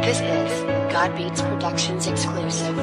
This is God Beats Productions exclusive.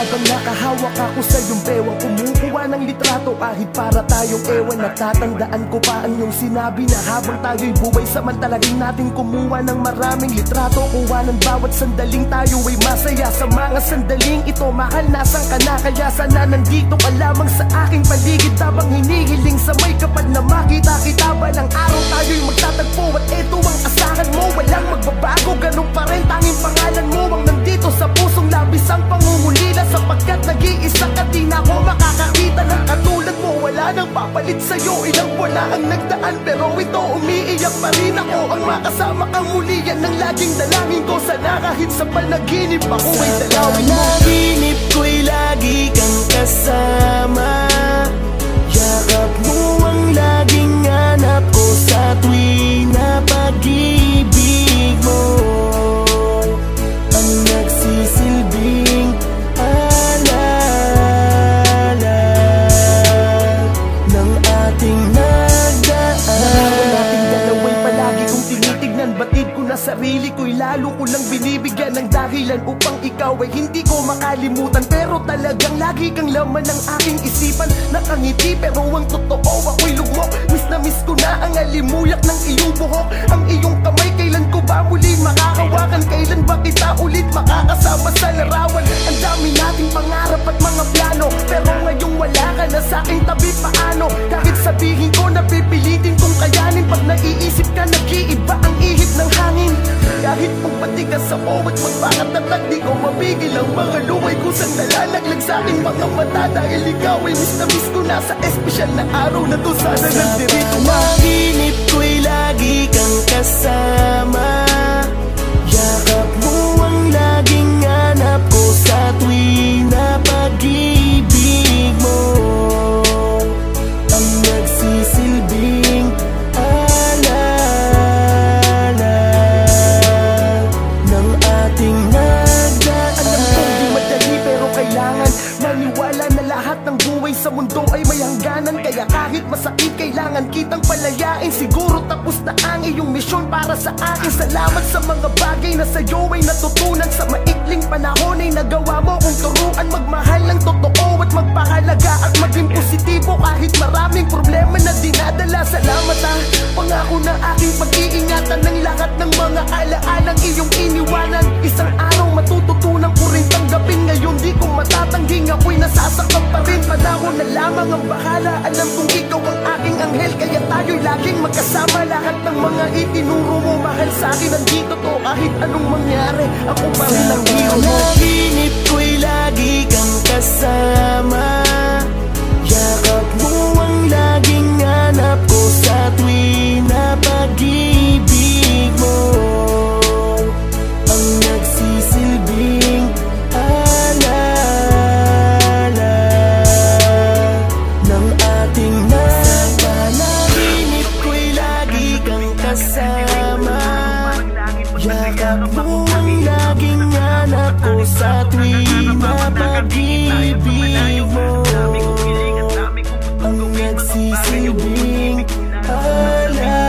Habang nakahawak ako sa iyong bewang, kumukuha ng litrato kahit para tayong ewan. Natatandaan ko pa ang iyong sinabi na habang tayo'y buhay, samantalagin natin kumuha ng maraming litrato. Kuha ng bawat sandaling tayo ay masaya. Sa mga sandaling ito, mahal, nasan ka na? Kaya sana nandito ka lamang sa aking paligid, habang hinihiling sa may kapal na makita kita. Balang araw tayo'y magtatagpo at eto ang asahan mo. Walang magbabago, ganun pa rin, tanging pangalan mo ang nandito sa pusong labis ang pangungulila. Sapagkat nag-iisa ka, di na ako makakakita ng katulad mo. Wala nang papalit sa'yo, ilang wala ang nagdaan, pero ito umiiyak pa rin ako. Ang makasama kang muli, yan ang laging dalangin ko. Sana kahit sa panaginip ako ay dalawin mo. Panaginip ko'y lagi kang kasama, yakap mo ang laging hanap ko sa tuwing na pag-ibig mo. Ang nagsisilbing alala ng ating nagdaan. Narawan nating dalaway palagi kong tinitignan. Batid ko na sarili ko'y lalo ko lang binibigyan ng dahilan upang ikaw ay hindi ko makalimutan. Pero talagang lagi kang laman ng aking isipan. Nakangiti pero ang totoo ako'y lugmok. Miss na miss ko na ang alimuyak ng iyong buhok. Ang iyong kamay, kailan ko ba muli makakawakan? Kailan ba kita ulit makakasama sa larawan? Ang dami nating pangarap at mga plano, pero ngayong wala ka na sa aking tabi. Paano? Kahit sabihin ko na pipilitin kong kayanin, pag naiisip ka nag-iiba ang ihip ng hangin. Kahit magpatigas ako at magpakatatag, di ko mapigil ang mga luway ko sang nalalaglag sa aking mga mata. Dahil ikaw ay miss na miss ko na sa espesyal na araw na to. Sana nagdirito ma. Panaginip ko'y lagi kang kasama, yakap mo ang laging hanap ko sa tuwing na pag-ibig mo. Ang nagsisilbing alala ng ating nagdaan. Alam kong di madali pero kailangan maniwala na lahat ng buhay sa mundo ay may hangganan. Kaya kahit masakit kailangan kitang palayain. Siguro tapos na ang iyong misyon para sa akin. Salamat sa mga bagay na sa'yo ay natutunan. Sa maikling panahon ay nagawa mo kong turuan magmahal ng totoo at magpahalaga at maging positibo kahit maraming problema na dinadala. Salamat pangako na aking pag-iingatan ng lahat ng mga alaalang iyong iniwanan. Isang araw matututunan ko rin tanggapin. Ngayon di ko matatangging ako'y nasasaktan pa rin. Panahon na lamang ang bahala. Alam kong ikaw ang aking anghel, kaya tayo'y laging magkasama. Lahat ng mga itinuro mo mahal sa'kin nandito to. Kahit anong mangyari, ako pa rin ang hero mo. Panaginip ko'y lagi kang kasama, yakap mo ang laging hanap ko sa tuwing na pag-ibig mo. Ang nagsisilbing alala ng ating nagpanaginip ko'y lagi kang kasama, yakap mo ang laging hanap ko sa tuwing na pag-ibig mo. Ang nagsisilbing alala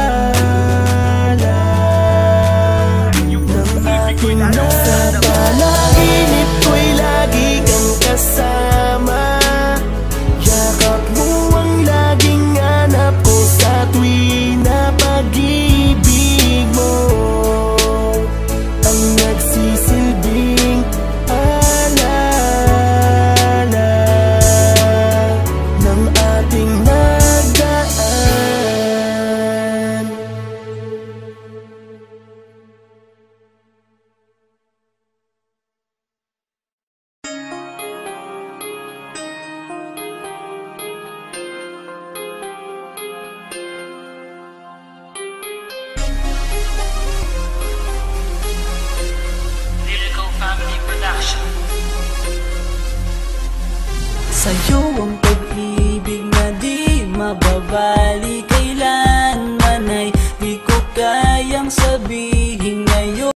ng ating nasa panaginip ko'y lagi kang kasama, yakap mo ang laging hanap ko sa tuwing na pag-ibig mo. Ang nagsisilbing alala ng ating nagdaan. Production. Sa'yo ang pag-ibig na di mababali, kailanman ay di ko kayang sabihin.